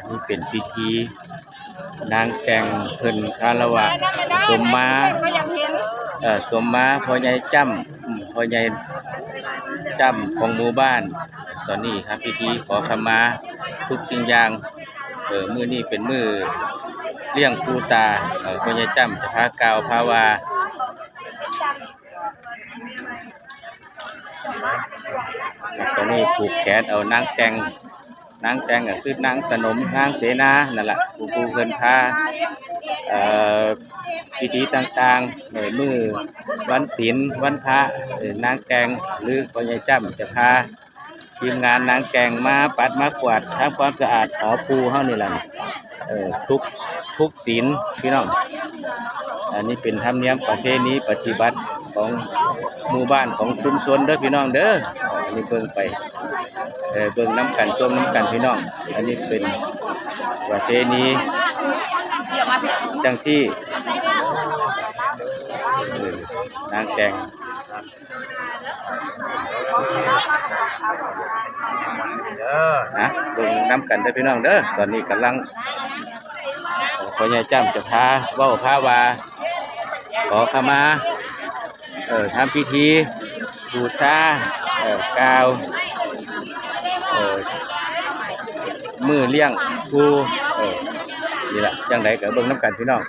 นี่เป็นพิธีนางแต่งเพิ่นคารวะสมมาสมมาพ่อใหญ่จ้ำพ่อใหญ่จ้ำของหมู่บ้านตอนนี้ครับพิธีขอขมาทุกสิ่งอย่างมื้อนี้เป็นมื้อเลี้ยงปู่ตาพ่อใหญ่จ้ำจะพากล่าวพาวาตอนนี้ผูกแขนเอานางแต่งก็คือนางสนมนางเสนานั่นแหละผู้เพิ่นพาพิธีต่างๆมือวันศีลวันพระนางแต่งหรือพ่อใหญ่จ้ำจะพาทีมงานนางแต่งมาปัดมากวาดทำความสะอาดหอปูเฮานี่แหละทุกศีลพี่น้องอันนี้เป็นธรรมเนียมประเพณีปฏิบัติของหมู่บ้านของชุมชนเด้อพี่น้องเด้ออันนี้เบิ่งไปเบิ่งน้ำกันชมน้ำกันพี่น้องอันนี้เป็นประเพณีจังซี่นางแต่งนะเบิ่งน้ำกันเด้อพี่น้องเด้อตอนนี้กำลังพ่อใหญ่จ้ำจะพาเว้าพาวาขอขมาทำพิธีบูชากล่าวมือเลี้ยงปูนี่แหละจังไดก็เบิ่งน้ำกันพี่น้อง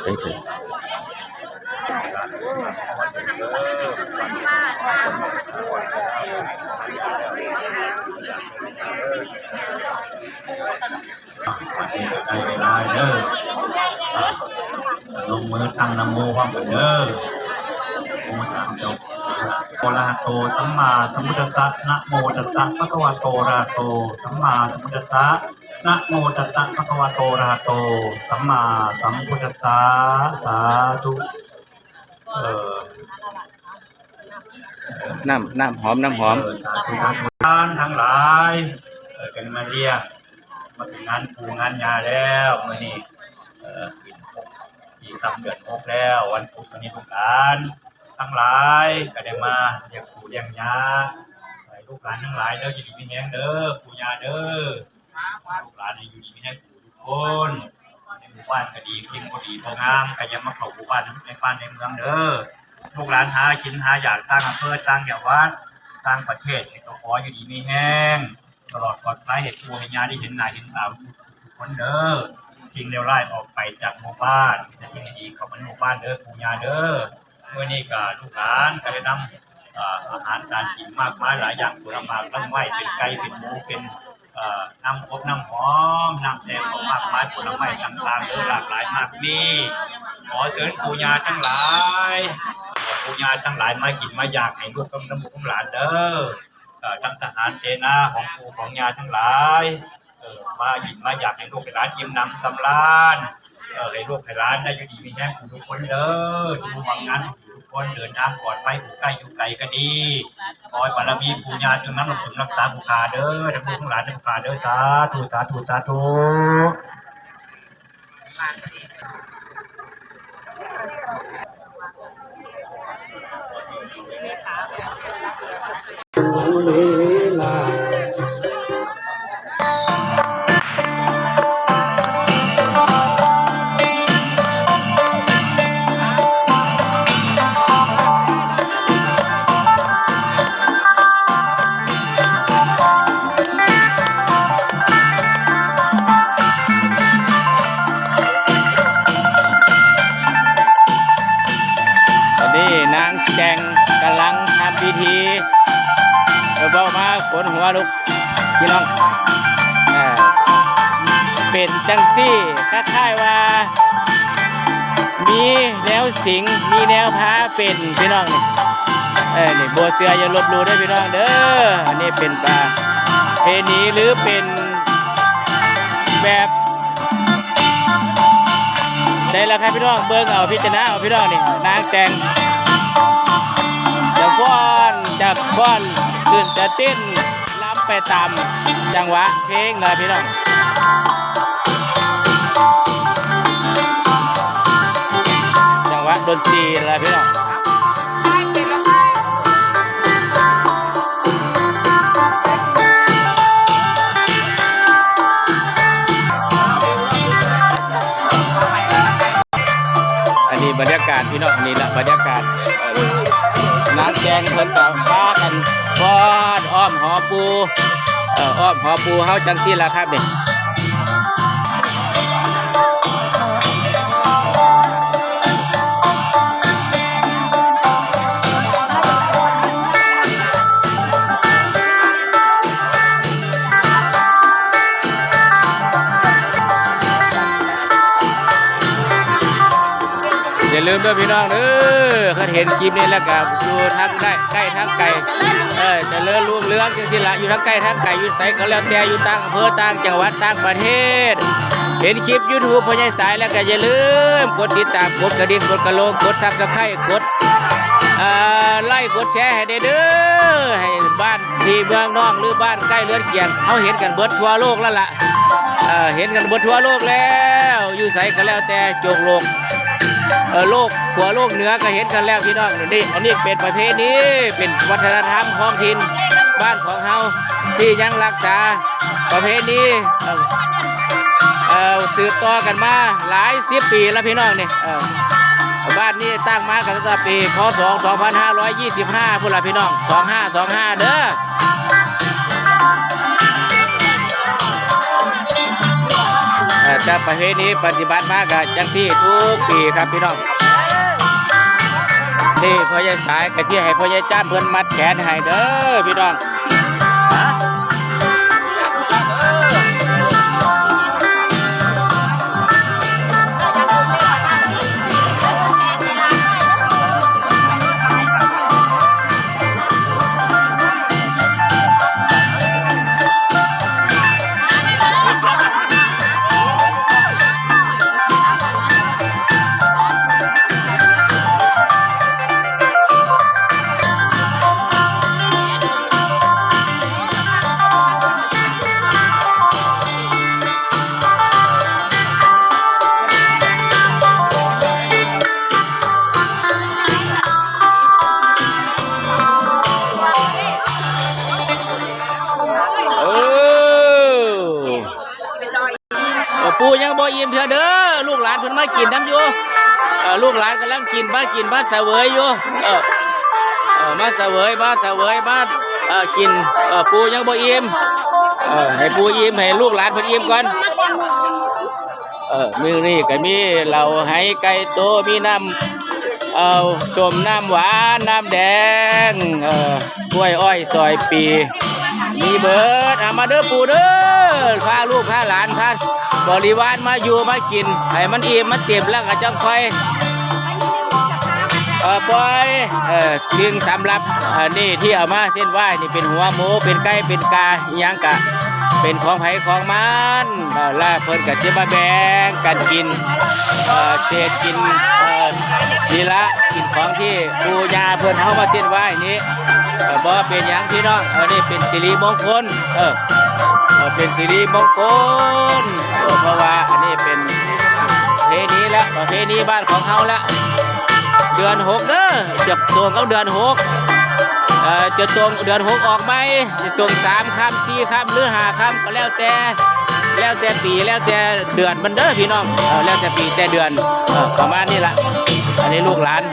ไปเถอะได้เด้อลงมือทำนโมความเด้อโมตัสสะโอระหะโตสัมมาสัมพุทธัสสะนะโมตัสสะภะคะวะโตอะระหะโตสัมมาสัมพุทธัสสะนะโมตัสสะภะคะวะโตอะระหะโตสัมมาสัมพุทธัสสะสาธุน้ำหอมสาธุท่านทั้งหลายกันมาเรียกมาถึงงานปูงานยาแล้วมื้อนี้ปีทำเดือน6แล้ววันพุธวันนี้ทุกการทั้งหลายก็ได้มาเรียกปู่เรียกยาให้ลูกหลานทั้งหลายเด้ออยู่ดีมีแรงเด้อปู่ย่าเด้อลูกหลานอยู่ดีมีแรงปู่ทุกคนในหมู่บ้านก็ดีกินก็ดีพองามก็ยังมาเข้าหมู่บ้านในบ้านในเมืองเด้อลูกหลานหากินหาอยากสร้างอำเภอสร้างจังหวัดสร้างประเทศก็ขออยู่ดีมีแห้งตลอดปลอดภัยเหตุผู้ให้ญาได้เห็นหน้าเห็นตาทุกคนเด้อสิ่งเลวร้ายออกไปจากหมู่บ้านจะยิ่งดีเข้ามาในหมู่บ้านเด้อปู่ย่าเด้อเมื่อนี้ก็ลูกหลานก็ได้นำอาหารการกินมากมายหลายอย่างผลไม้ลำไม้เป็นไก่เป็นหมูเป็นน้ำอบน้ำหอมน้ำแดงของมากมายผลไม้ต่างๆเด้อหลากหลายมากมีขอเชิญปู่ย่าทั้งหลายปู่ย่าทั้งหลายมากินมาอยากให้ลูกกับน้ำบุกน้ำหลานเด้อทั้งทหารเจนาของปู่ของย่าทั้งหลายมาหยิบมาอยากให้ลูกให้หลานยิ้มนำสำราญให้ลูกให้หลานได้อยู่ดีมีแห้งทุกคนเด้อทุกวังงานทุกคนเดินทางปลอดภัยอยู่ใกล้อยู่ไกลก็ดีขอให้บารมีปู่ย่าจงนำรักษาบุคคาเด้อทั้งลูกทั้งหลานทั้งบุคคาเด้อสาธุสาธุสาธุนางแต่งกำลังทำพิธีเบามาขนหัวลูกพี่น้องเป็นจังซี่คล้ายๆว่ามีแนวสิงมีแนวพาเป็นพี่น้องนี่บัวเสืออย่าลบหลู่ได้พี่น้องเด้ออันนี้เป็นประเพณีหรือเป็นแบบได้แล้วครับพี่น้องเบิ่งเอาพิจารณาเอาพี่น้องนี่นางแต่งจะฟ้อนขึ้นจะเต้นลำ ไปตามจังหวะเพลงเลยพี่น้องจังหวะดนตรีเลยพี่น้องอันนี้บรรยากาศพี่น้องอันนี้ละบรรยากาศน้ำแกงเพิ่นกับพากันฟ้อนอ้อมหอปูอ้อมหอปูเฮาจังซี่ล่ะครับนี่อย่าลืมด้วยพี่น้องเขาเห็นคลิปนี้แล้วก็อยู่ทางได้ใกล้ทางไกลจะเลื่อนลุ่งเรืองจังสิละอยู่ทางใกล้ทางไกลอยู่ไสก็แล้วแต่อยู่ต่างอำเภอต่างจังหวัดต่างประเทศเห็นคลิป YouTube พ่อใหญ่สายแล้วก็อย่าลืมกดติดตามกดกระดิ่งกดกระโหลกกด Subscribe กดไลค์กดแชร์ให้เด้อให้บ้านพี่เมืองน้องหรือบ้านใกล้เรือนเคียงเขาเห็นกันเบิดทั่วโลกแล้วล่ะเห็นกันเบิดทั่วโลกแล้วอยู่ไสก็แล้วแต่โจกโลกโลกหัวโลกเหนือก็เห็นกันแล้วพี่น้องนี่อันนี้เป็นประเพณีเป็นวัฒนธรรมท้องถิ่นบ้านของเฮาที่ยังรักษาประเพณีสืบต่อกันมาหลาย10 ปีแล้วพี่น้องนี่บ้านนี้ตั้งมากันตั้งแต่ปีพ.ศ. 2525พุ่นล่ะพี่น้อง2525เด้อแต่ประเพณีปฏิบัติมากกับจังซี่ทุกปีครับพี่น้องนี่พ่อใหญ่สายกะที่ให้พ่อใหญ่จ้ามเพิ่นมัดแขนให้เด้อพี่น้องปูยังบ่อิ่มเถอะเด้อลูกหลานเพิ่นมากินน้ำอยู่ลูกหลานกำลังกินมาเสวยอยู่มาเสวยมากินปูยังบ่อิ่มให้ปูอิ่มให้ลูกหลานเพิ่นอิ่มก่อนมื้อนี้ก็มีเหล้าไหไก่โตมีน้ำส้มน้ำหวานน้ำแดงกล้วยอ้อยซอยปีมีเบิดมาเด้อปูเด้อพาลูกพาหลานพาบริวารมาอยู่มากินให้มันอิ่มมันเต็มแล้วก็จังค่อยปล่อยสิ่งสำหรับนี่ที่เอามาเส้นไหว้นี่เป็นหัวหมูเป็นไก่เป็นกาอิหยังกะเป็นของไผของมันล่าเพิ่นก็สิมาแบ่งกันกินเศษกินนี่ละกินของที่ปู่ย่าเพิ่นเฮามาเส้นไหว้นี้บ่เป็นหยังพี่น้องนี่เป็นสิริมงคลเป็นสิริมงคลเพราะว่าอันนี้เป็นประเพณีแล้วประเพณีบ้านของเฮาแล้วเดือน6เด้อจะตรงกับเดือน6จะตรงเดือน6ออกไหมจะตรง3 ค่ำ 4 ค่ำหรือ5 ค่ำก็แล้วแต่ปีแล้วแต่เดือนมันเด้อพี่น้องแล้วแต่ปีแต่เดือนประมาณนี้ละอันนี้ลูกหลาน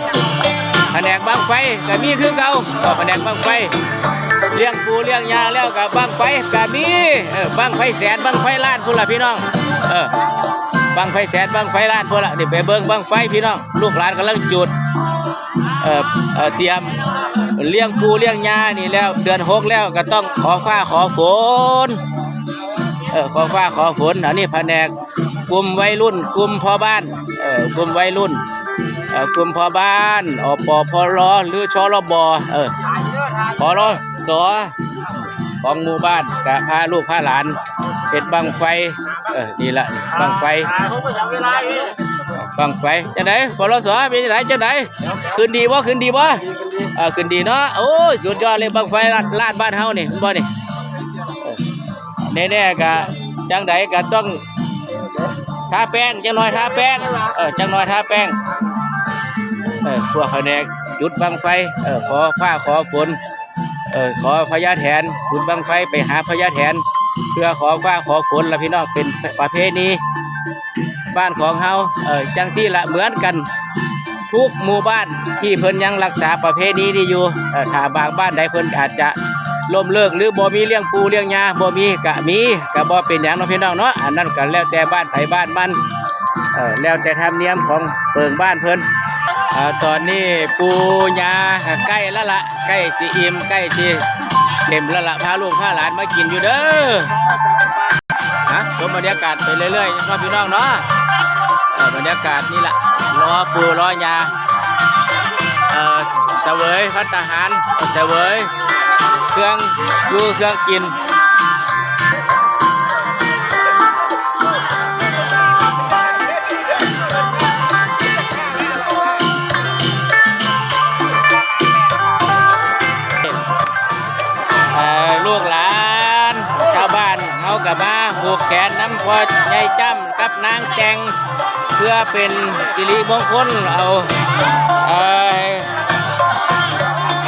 แผนกบังไฟก็มีคือเก่าแผนกบังไฟเลี้ยงปูเลี้ยงยาแล้วกับบังไฟก็มีบังไฟแสนบังไฟล้านพุ่นละพี่น้องบังไฟแสนบังไฟล้านพุ่นละนี่ไปเบิ่งบังไฟพี่น้องลูกหลานกำลังจุดเตรียมเลี้ยงปูเลี้ยงยานี่แล้วเดือน6แล้วก็ต้องขอฟ้าขอฝนขอฟ้าขอฝนอันนี้แผนกกลุ่มวัยรุ่นกลุ่มพ่อบ้านกลุ่มวัยรุ่นกลุ่มพ่อบ้านปพลหรือชลบพลสของหมู่บ้านกะพาลูกพาหลานเป็ดบังไฟนี่ละนี่บังไฟจังไดพลสเป็นจังไดขึ้นดีบ่ขึ้นดีเนาะโอ้ยสุดยอดเลยบังไฟลาดบ้านเฮานี่บ่นี่ แน่ๆกะจังใดก็ต้องทาแป้งจังหน่อยทาแป้งจังหน่อยทาแป้งพวกแผนกจุดบังไฟขอผ้าขอฝนขอพญาแถนจุดบังไฟไปหาพญาแถนเพื่อขอฟ้าขอฝนละพี่น้องเป็นประเพณีบ้านของเฮาจังซี่ละเหมือนกันทุกหมู่บ้านที่เพิ่นยังรักษาประเพณีนี้อยู่ถ้าบางบ้านใดเพิ่นอาจจะล้มเลิกหรือบ่มีเลี้ยงปูเลี้ยงยาบ่มีก็บ่เป็นหยังเนาะพี่น้องเนาะอันนั้นก็แล้วแต่บ้านไผบ้านมันแล้วแต่ธรรมเนียมของเปิงบ้านเพิ่นตอนนี้ปูยาใกล้แล้วล่ะใกล้สิอิ่มใกล้สิเต็มแล้วล่ะพาลูกพาหลานมากินอยู่เด้อชมบรรยากาศไปเรื่อยๆเนาะพี่น้องเนาะบรรยากาศนี่ล่ะรอปูรอยาเสวยภัตตาหารเสวยเครื่องอยู่เครื่องกินลูกหลานชาวบ้านเขากับมาผูกแขนน้ำพอใหญ่จ้ำกับนางแจงเพื่อเป็นสิริมงคลเอา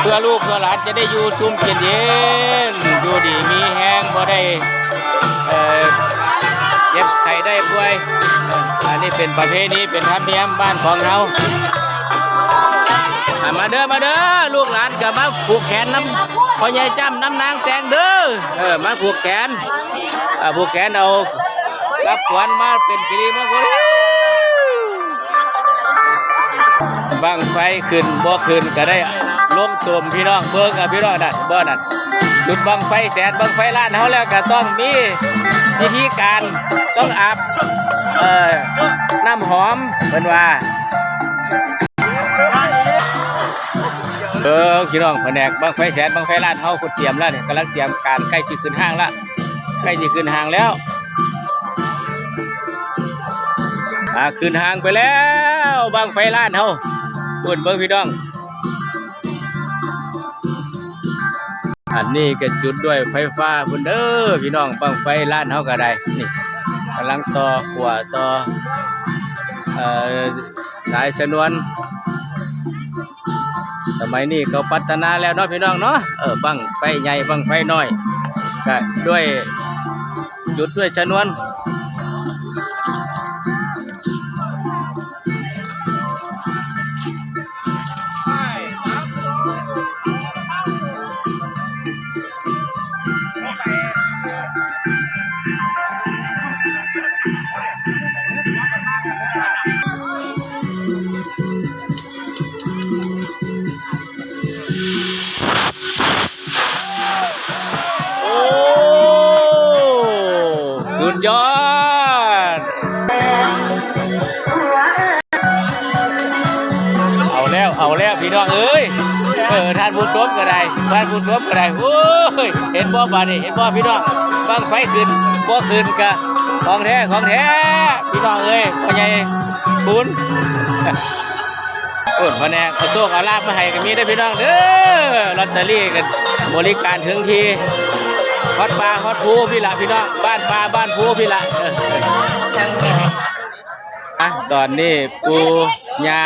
เพื่อลูกเพื่อหลานจะได้อยู่ซุ่มเย็นอยู่ดีมีแห้งบ่ได้เจ็บไข้ได้ป่วยอันนี้เป็นประเพณีเป็นธรรมเนียมบ้านของเรามาเด้อลูกหลานกับมาผูกแขนน้ำพ่อใหญ่จ้ำน้ำนางแตงเด้อมาผูกแขนเอารับขวัญมาเป็นสิริมงคลบังไฟขึ้นบ่ขึ้นก็ได้ล้มตุ่มพี่น้องเบิ่งพี่น้องนั่นบ่นั่นจุดบังไฟแสนบังไฟล้านเขาแล้วก็ต้องมีวิธีการต้องอาบน้ำหอมเป็นว่าพี่น้องแผนกบังไฟแสนบังไฟล้านเขาเตรียมแล้วเนี่ยกำลังเตรียมการใกล้สิขึ้นห้างแล้วใกล้สิขึ้นห้างแล้วขึ้นห้างไปแล้วบังไฟล้านเขาปุ่นเบิ่งพี่น้องอันนี้ก็จุดด้วยไฟฟ้าพุ่นเด้อพี่น้องบังไฟล้านเขาก็ได้นี่กำลังต่อขวาต่อสายชนวนสมัยนี้เขาพัฒนาแล้วเนาะพี่น้องเนาะบังไฟใหญ่บังไฟน้อยก็ด้วยจุดด้วยชนวนสุดยอดเอาแล้วพี่น้องเอ้ยท่านผู้ชมก็ได้โอ้ยเห็นบ่บาดนี้เห็นบ่พี่น้องบังไฟขึ้นบ่ขึ้นกะของแท้พี่น้องเอ้ยพ่อใหญ่คุณแผนกโชคเอาลาบมาให้ก็มีได้พี่น้องเด้อลอตเตอรี่กันบริการถึงทีฮอดปลาฮอดภูพี่ละพี่น้องบ้านปลาบ้านภูพี่ละตอนนี้ปูญา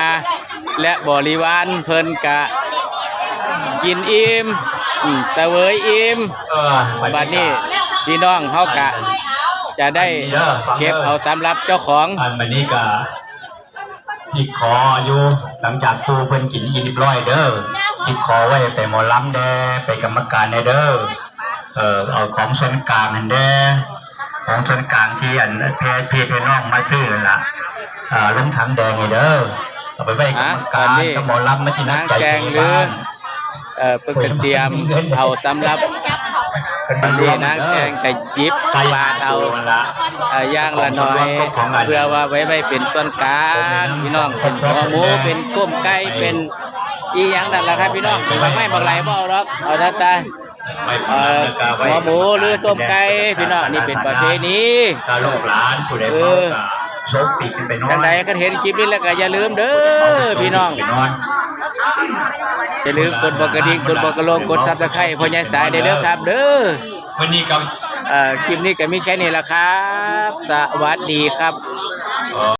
และบริวารเพิ่นกะกินอิ่มเสวยอิ่มบัดนี้พี่น้องเฮากะจะได้เก็บเอาสำหรับเจ้าของบัดนี้กะที่ขออยู่หลังจากปูเพิ่นกินอิ่มร้อยเด้อที่ขอไว้ไปหมอลำแด่ไปกรรมการเด้อเอาของส่วนกลางนั่นเด้อของส่วนกลางที่อันพี่น้องมาซื้อนั่นล่ะลงถังแดงเด้อเอาไปไว้กรรมการก็หมอลำมาที่นั่งแกงหรือเพิ่นเตรียมเอาสำหรับนี่นางแกงไก่จิบบาทเอาย่างละน้อยเพื่อว่าไว้เป็นส่วนกลางพี่น้องเป็นหัวหมูเป็นก้มไก่เป็นอีหยังนั่นแหละครับพี่น้องบางไม่บางไหลบ่เอาหรอกเอาตาหัวหมูหรือต้มไก่พี่น้องนี่เป็นประเพณีลูกหลานผู้ใดชกปีกไปนอนกันใดก็เห็นคลิปนี้แล้วก็อย่าลืมเด้อพี่น้องอย่าลืมกดบอกกระดิ่งกดบอกกระโลงกดซับสไครต์พ่อใหญ่สายได้เด้อครับเด้อวันนี้กับ คลิปนี้ก็มีแค่นี้แหละครับ สวัสดีครับ